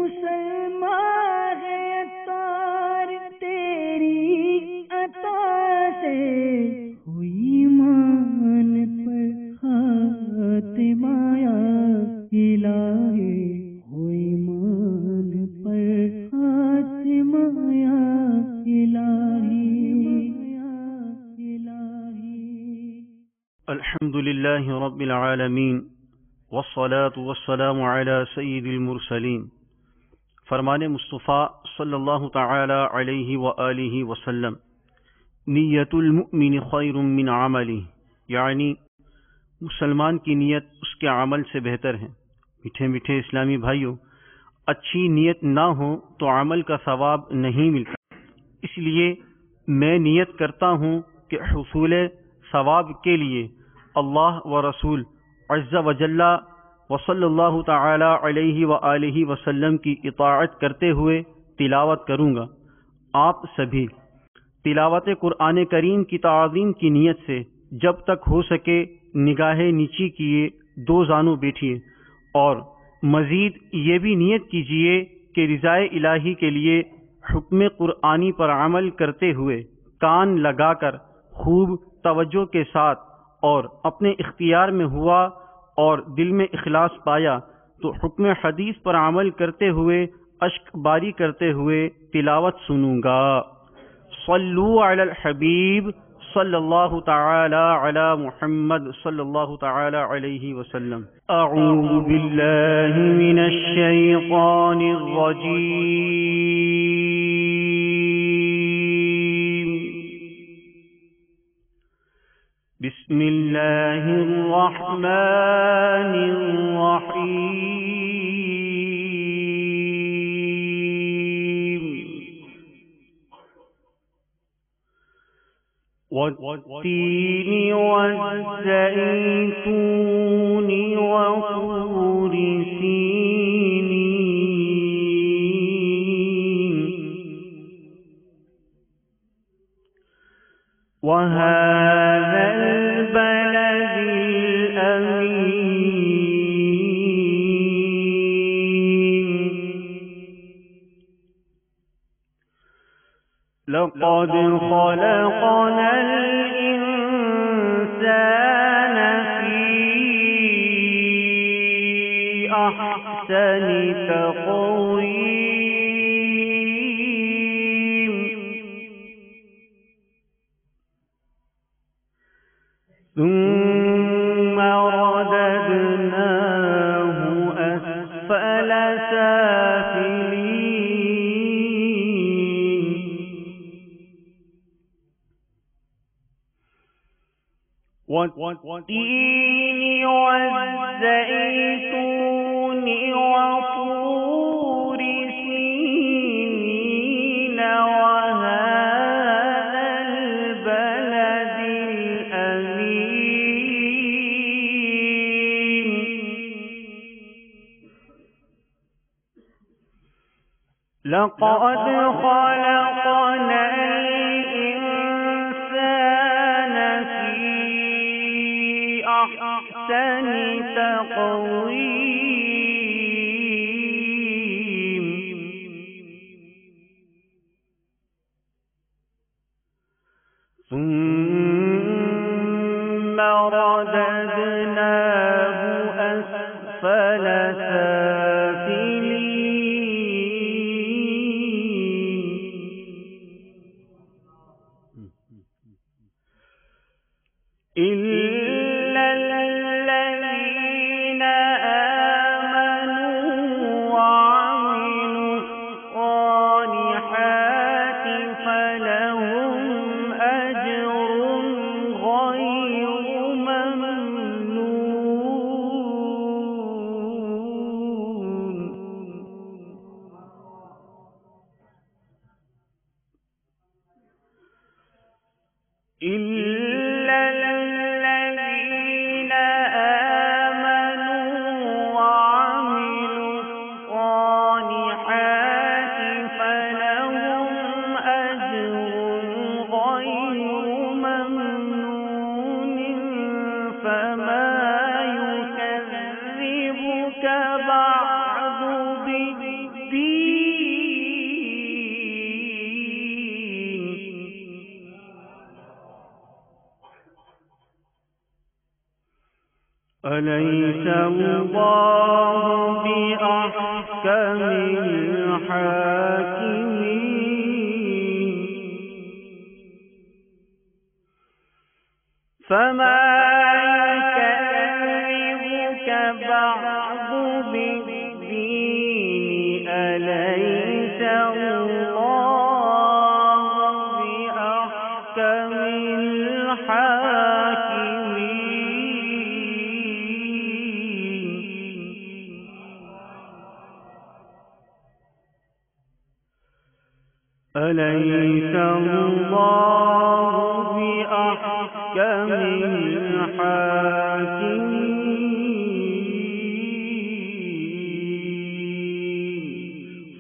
مسلمان ہے اتار تیری عطا سے، ہوئی مان پر خاتمہ یا الہی، ہوئی مان پر خاتمہ یا الہی۔ الحمد للہ رب العالمین والصلاة والسلام علی سید المرسلین۔ فرمان مصطفیٰ صلی اللہ تعالی علیہ وآلہ وسلم، نیت المؤمن خیر من عملہ، یعنی مسلمان کی نیت اس کے عمل سے بہتر ہے۔ میٹھے میٹھے اسلامی بھائیوں، اچھی نیت نہ ہو تو عمل کا ثواب نہیں ملتا، اس لیے میں نیت کرتا ہوں کہ حصول ثواب کے لیے اللہ و رسول عز و جل و صلی اللہ تعالی علیہ وآلہ وسلم کی اطاعت کرتے ہوئے تلاوت کروں گا۔ آپ سبھی تلاوت قرآن کریم کی تعظیم کی نیت سے جب تک ہو سکے نگاہ نیچی کیے، دو زانوں بیٹھیے، اور مزید یہ بھی نیت کیجیے کہ رضائے الہی کے لیے حکم قرآنی پر عمل کرتے ہوئے کان لگا کر خوب توجہ کے ساتھ اور اپنے اختیار میں ہوا اور دل میں اخلاص پایا تو حکم حدیث پر عمل کرتے ہوئے اشک باری کرتے ہوئے تلاوت سنوں گا۔ صلو علی الحبیب صلی اللہ تعالی علی محمد صلی اللہ تعالی علیہ وسلم۔ اعوذ باللہ من الشیطان الرجیم، بسم اللہ الرحمن الرحیم، والتین والزیتون وطور سینین وهذا البلد الأمين، لقد خلقنا الإنسان في أحسن تقويم، ثم رددناه أسفل سافلين، والتين والزيتون وطور سينين وهذا البلد الأمين، لقد خلقنا الإنسان في أحسن تقويم، ثم رددناه أسفل سافلين، إلا الذين آمنوا وعملوا الصالحات فلهم أجر غير ممنون، إلا الذين آمنوا وعملوا الصالحات فلهم أجر غير ممنون، فما يكذبك بعد بالدين، أليس الله بأحكم الحاكمين فما يكذبك بعد بالدين أليس الله بأحكم أليس الله بأحكم الحاكمين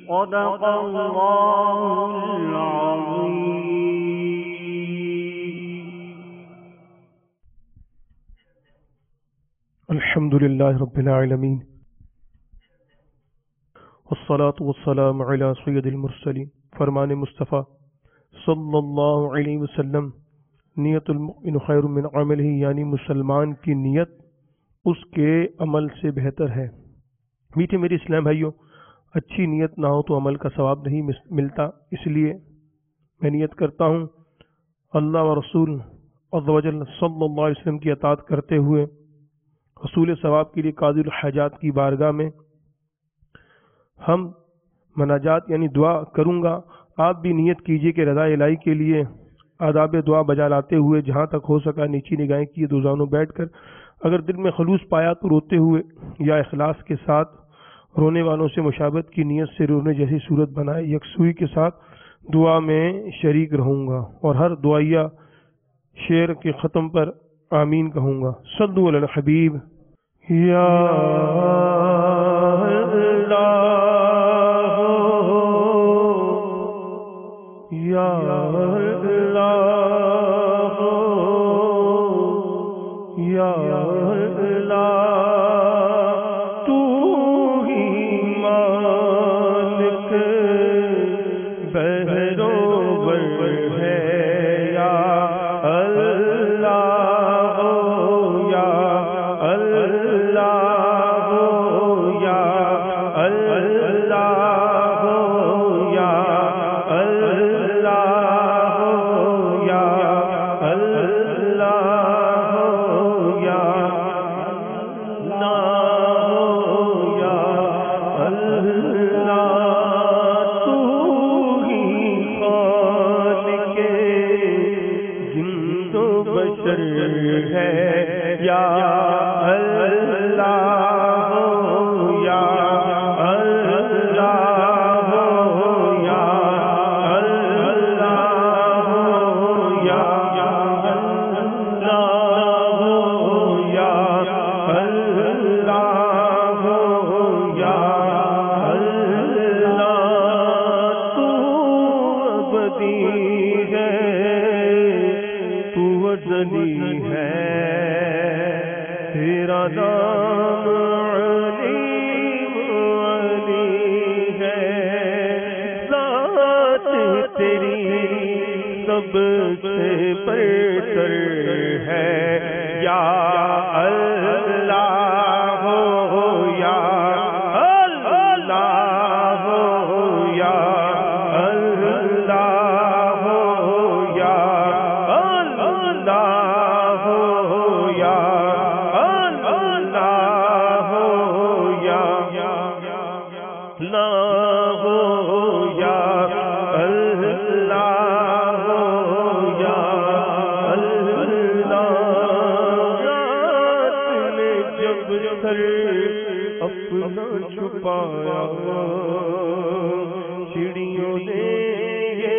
صدق الله العظيم. الحمد لله رب العالمين والصلاة والسلام على سید المرسلین. فرمان مصطفیٰ صلی اللہ علیہ وسلم، نیت المؤمن خیر من عملہ، یعنی مسلمان کی نیت اس کے عمل سے بہتر ہے. میٹھے میرے اسلام بھائیوں، اچھی نیت نہ ہو تو عمل کا ثواب نہیں ملتا. اس لیے میں نیت کرتا ہوں اللہ و رسول عز و جل صلی اللہ علیہ وسلم کی اطاعت کرتے ہوئے حصول ثواب کے لیے قاضی الحاجات کی بارگاہ میں ہم مناجات یعنی دعا کروں گا. آپ بھی نیت کیجئے کہ رضا الہی کے لیے آداب دعا بجا لاتے ہوئے جہاں تک ہو سکا نیچی نگاہیں کیے دو زانوں بیٹھ کر، اگر دل میں خلوص پایا تو روتے ہوئے یا اخلاص کے ساتھ رونے والوں سے مشابہت کی نیت سے رونے جیسی صورت بنائے. یکسوئی کے ساتھ دعا میں شریک رہوں گا اور ہر دعائیہ شعر کے ختم پر آمین کہوں گا. صلو علی الحبیب. یا یا اللہ یا اللہ تو ہی مالک بہروبر ہے یا اللہ یا اللہ یا سب سے برتر ہے یا اللہ ہو یا اللہ ہو یا اللہ ہو یا اللہ ہو یا اللہ ہو یا اللہ ہو یا اپنا چھپایا چڑیوں نے یہ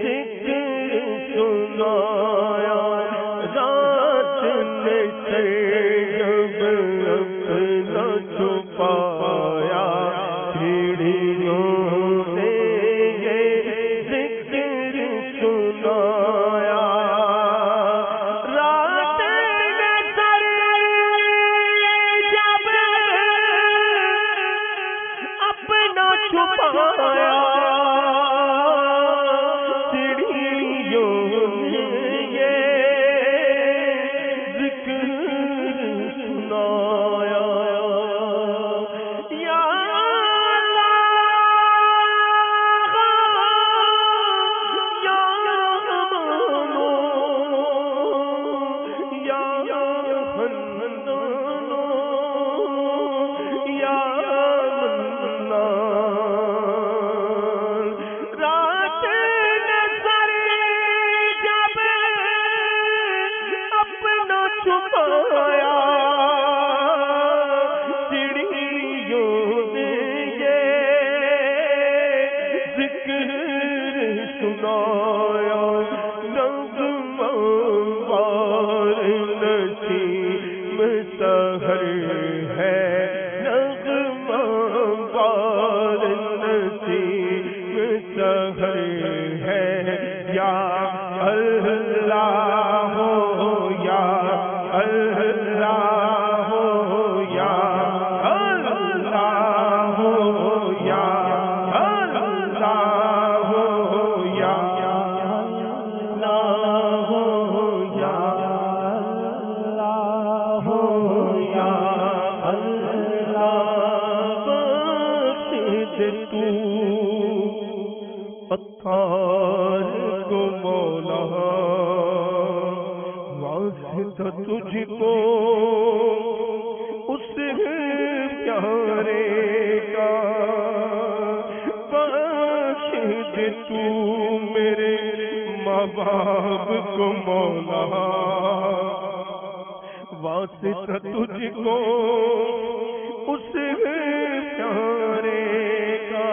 ذکر سنایا رات نے جب اپنا چھپایا چڑیوں نے یہ ذکر سنایا چھپایا چڑیوں نے یہ ذکر سنایا یا تجھ کو اس پیارے کا بخش دے تو میرے ماں باپ کو مولا واسطہ تجھ کو اس پیارے کا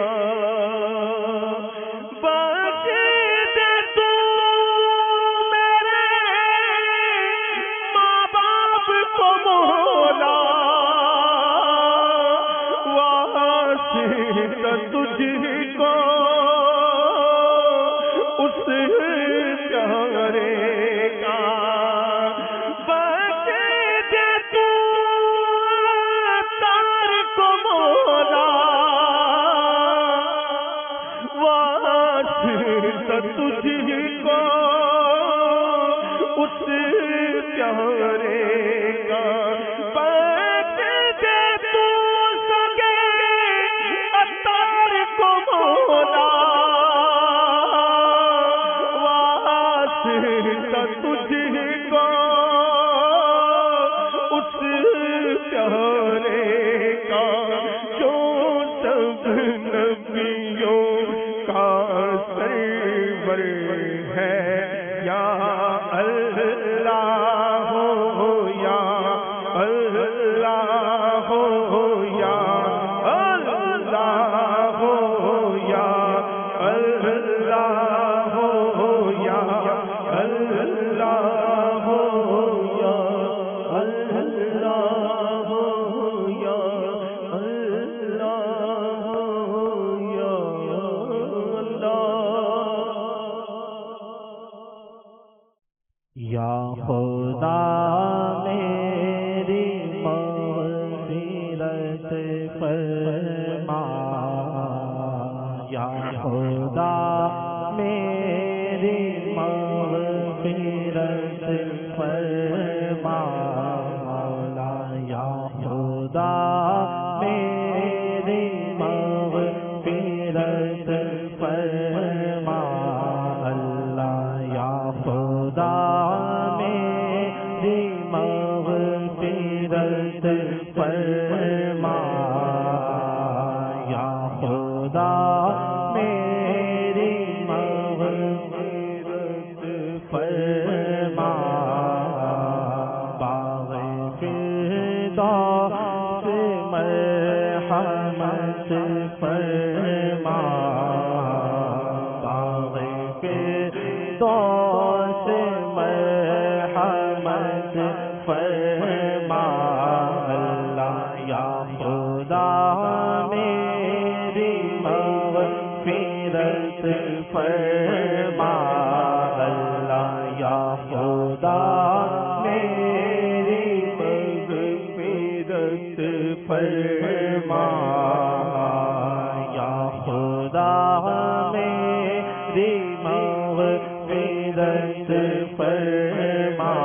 خدا میری مغفرت فرما،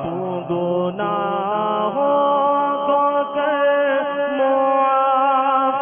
تو گناہوں کو کر معاف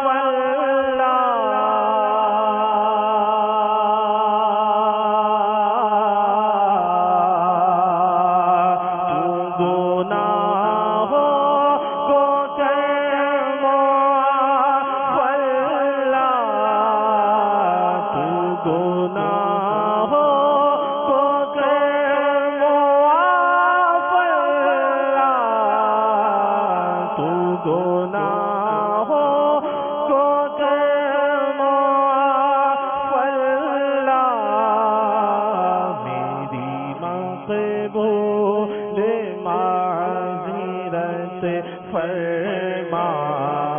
فرما،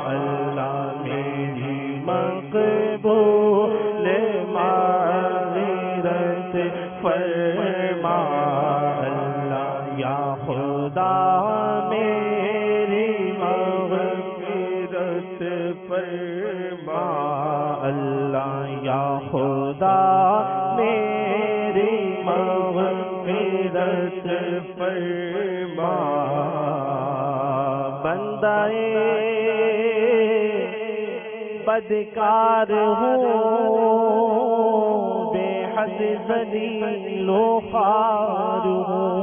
اللہ میری مقبول معذرت فرما، اللہ یا خدا میری مغفرت فرما، اللہ یا خدا میری مغفرت فرما، بندہ بدکار ہوں، بے حد ذلیل و خوار ہوں،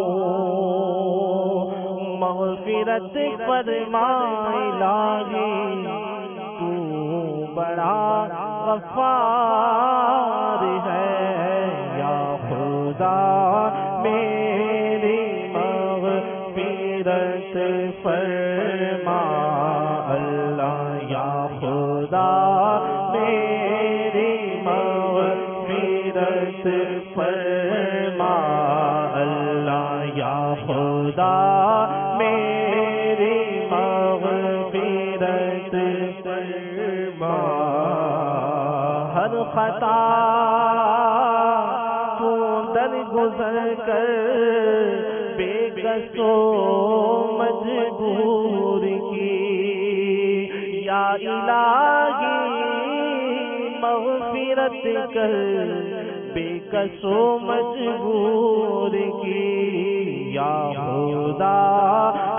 مغفرت فرما الہی، تو بڑا غفار ہے، یا خدا میری مغفرت فرما، اللہ یا خدا میری مغفرت فرما، اللہ یا خدا میری مغفرت فرما، ہر خطا کو در گزر کر بے کس و مجبور کی، یا الہی مغفرت کر بے کس و مجبور کی، یا خدا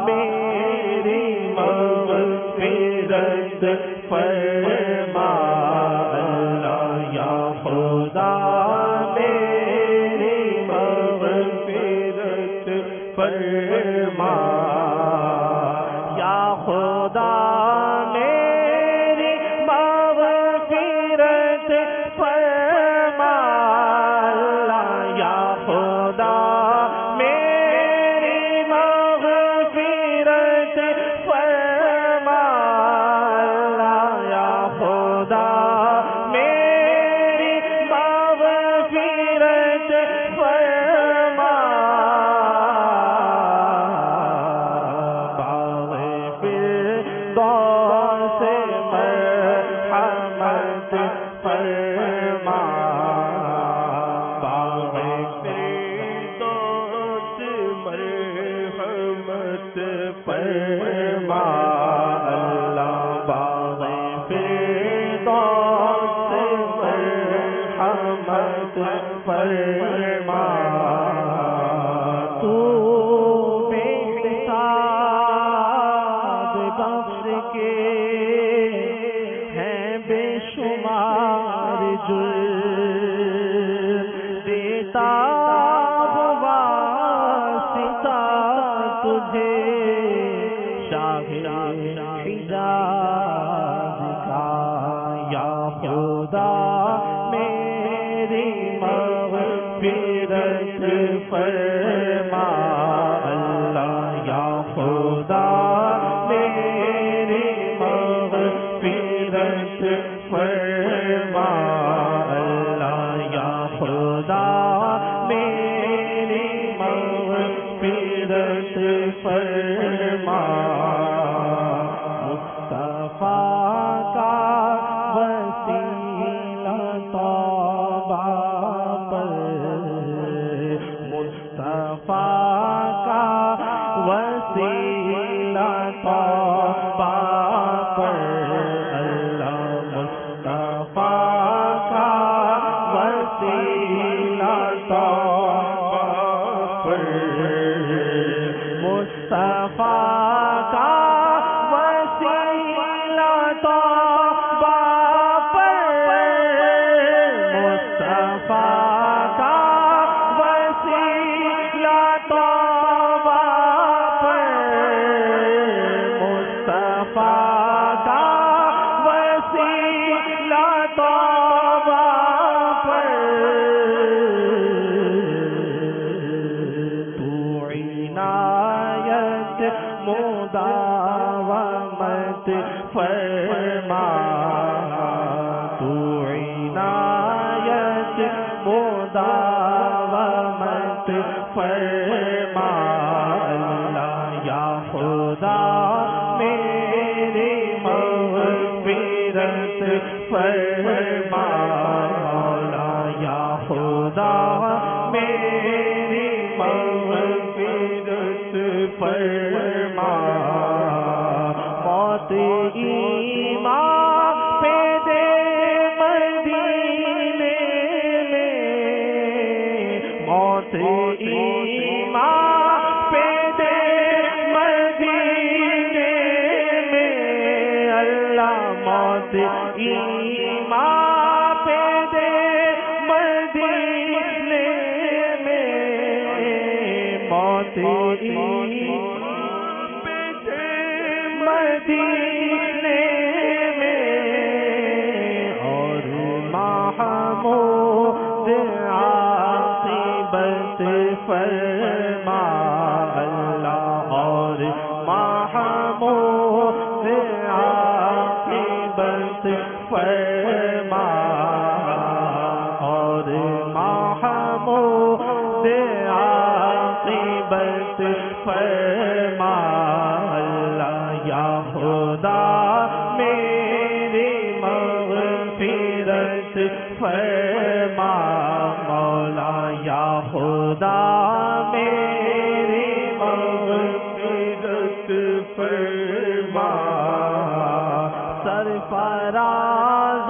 میری مغفرت فرما، اللہ یا خدا میری مغفرت فرما، یا خدا میری مغفرت فرما، اللہ یا خدا میری مغفرت فرما، اللہ یا خدا میری مغفرت فرما، فردوس مرحمت فرما، فردوس مرحمت فرما، اللہ فردوس مرحمت فرما، تو بے حساب بخش کے ہیں بے شمار جرم، دیتا ہوا ستا تجھے شاہ حجاز کا، یا خدا میری مغفرت فرما، اللہ یا خدا میری مغفرت فرما، اللہ یا خدا میری مغفرت فرما، مصطفیٰ کا وسیلہ توبہ پر، مصطفیٰ کا وسیلہ توبہ پر، اللہ مصطفیٰ وسیلہ توبہ پر تو عنایت مداومت فرما تو عنایت مداومت فرما اللہ یا خدا میری مغفرت فرما مولا یا خدا میری مغفرت فرما موت ایمان پہ دے مدینے میں موت ایمان پہ دے مدینے میں اللہ موت ایمان پہ دے مدینے میں موت ایمان پہ دے مدینے میں اور محمود عاقبت فرما اللہ اور محمود عاقبت فرما اور محمود عاقبت فرما اللہ یا خدا میری مغفرت فرما مولا یا خدا میری مغفرت فرما سرفراز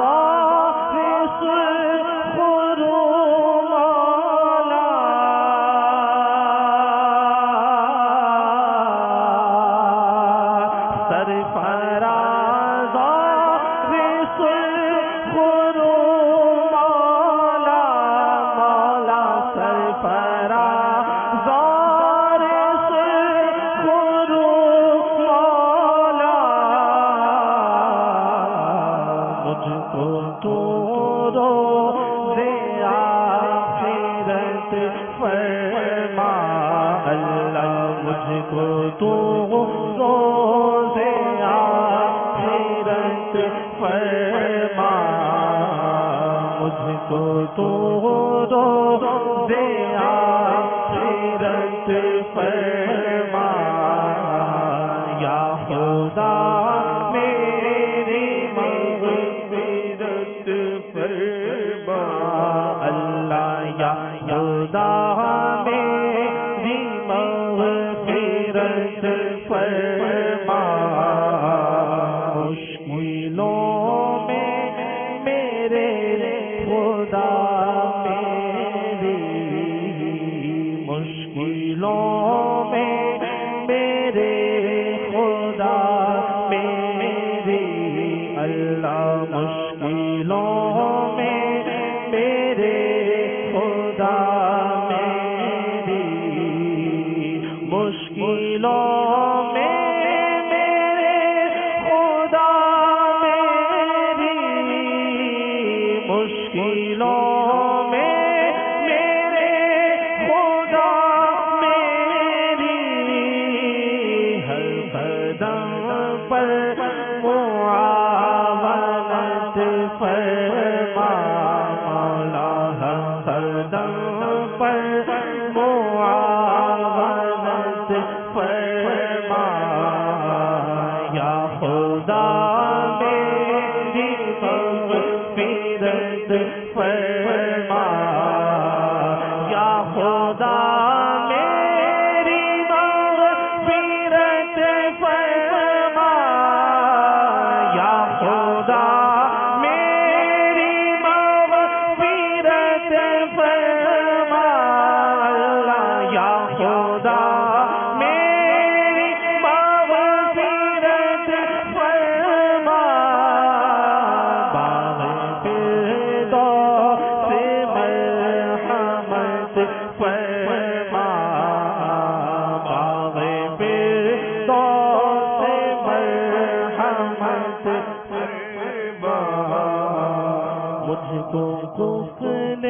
مجھ کو قفل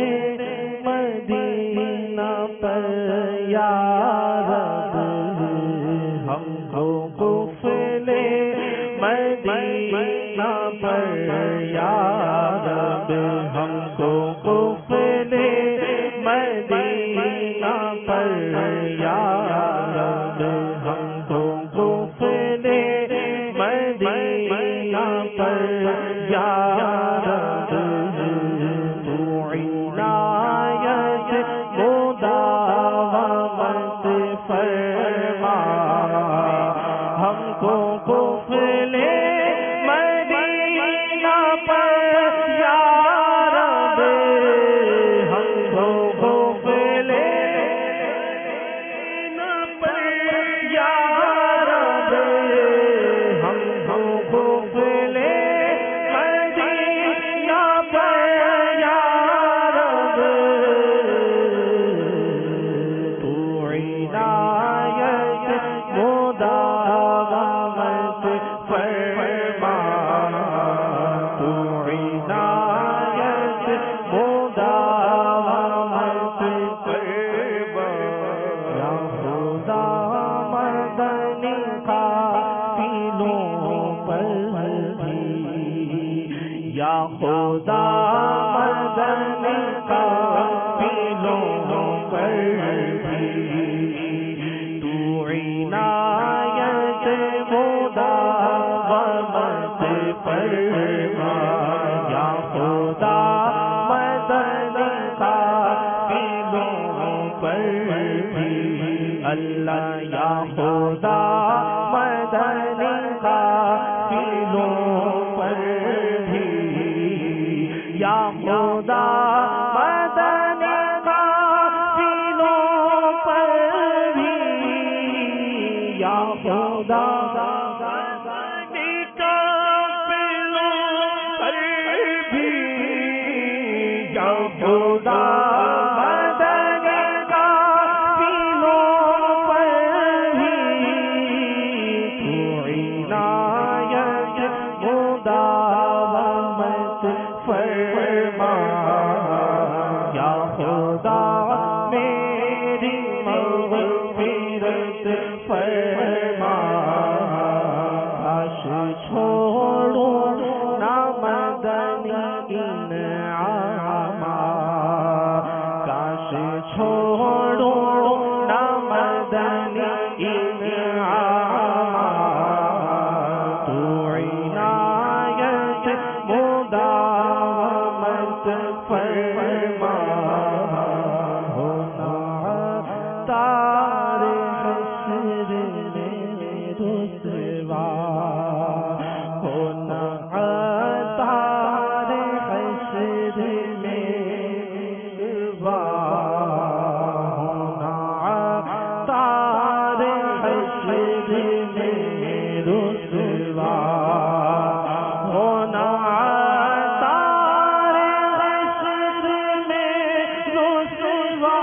مدینہ پر یا رب، ہم کو قفل مدینہ پر یا رب، ہم کو قفل مدینہ پر یا رب، ہم کو قفل مدینہ پر یا رب، تو عنایت مداومت فرما، ہم کو قفل مدینہ پر یا رب، ہم کو قفل مدینہ پر یا رب، ہم کو قفل مدینہ پر یا رب، تو عنایت مداومت فرما، تو عنایت مداومت فرما، یا خدا مدنی قافلوں پر بھی، یا خدا مدنی قافلوں پر بھی، تو عنایت مداومت فرما، یا خدا مدنی قافلوں پر بھی، اللہ یا خدا مدنی قافلوں پر بھی، یا خدا مدنی قافلوں پر بھی، یا خدا مدنی قافلوں پر بھی، یا خدا مدنی قافلوں پر بھی، تو عنایت مداومت فرما، یا خدا میری مغفرت فرما، کاش چھوڑوں نہ مدنی انعام، کاش چھوڑوں نہ مدنی انعام، تو عنایت مداومت فرما، ہونا تار حشر میں رسوا، ہونا تار حشر میں رسوا، ہونا تار حشر میں رسوا، ہونا تار حشر میں رسوا،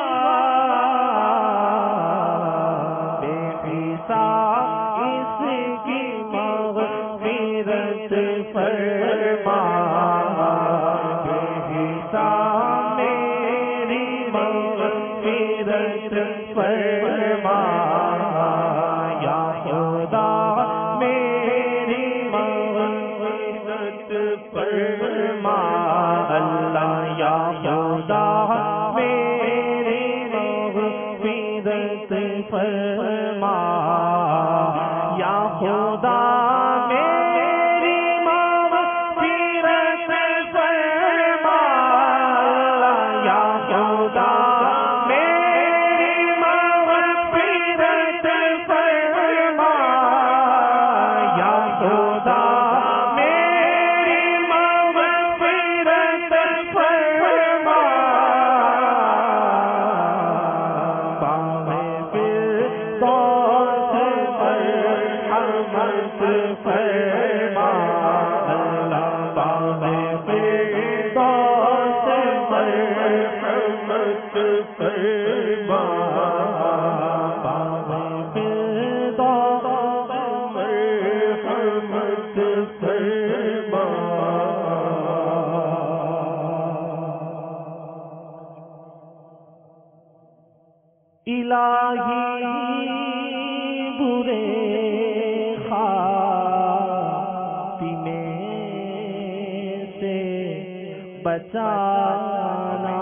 بے حساب اس کی مغفرت فرما، بے حساب میری مغفرت فرما، یا خدا میری مغفرت فرما، اللہ یا خدا میری مغفرت فرما، یا خدا میری مغفرت فرما، یا خدا میری مغفرت فرما، یا خدا میری مغفرت فرما، باغ فردوس پر مرحمت فرما، اللہ باغ فردوس پر مرحمت فرما، باغ فردوس پر مرحمت فرما، بچانا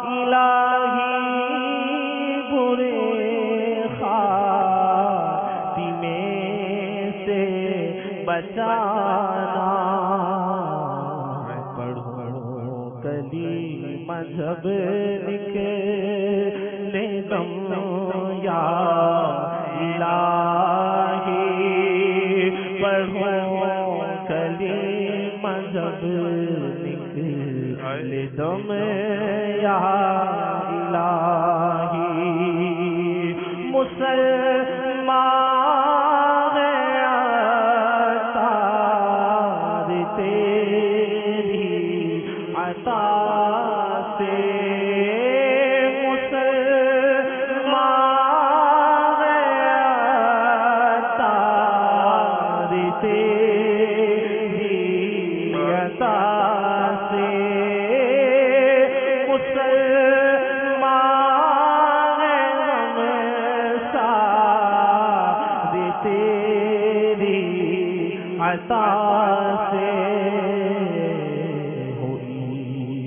الہی برے خاتمے سے بچانا پڑھو کلمہ جب نکلے دم یا الہی پڑھو کلمہ جب نکلے دم یا الہی مسلمان عطار تیری عطا سے عطا سے ہو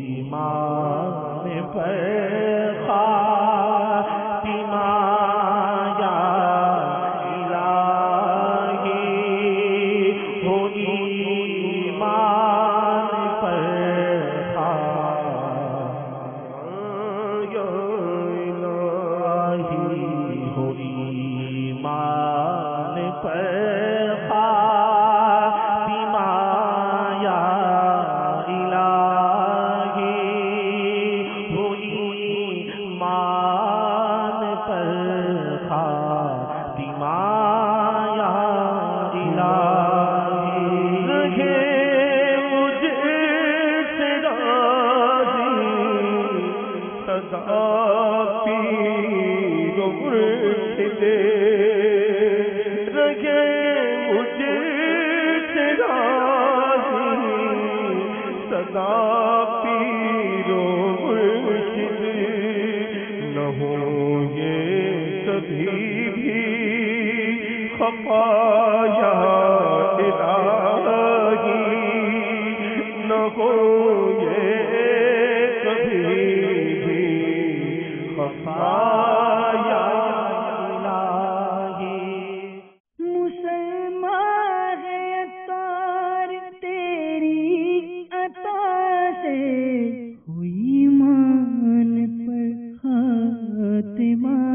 ایمان پر خاتمہ یا الہی ہو ایمان پر خاتمہ یا الہی ہو ایمان پر خفایا الہی نہ ہو یہ کبھی بھی خفایا الہی مسلمان عطار تیری عطا سے ہوئی مان پر خاتمہ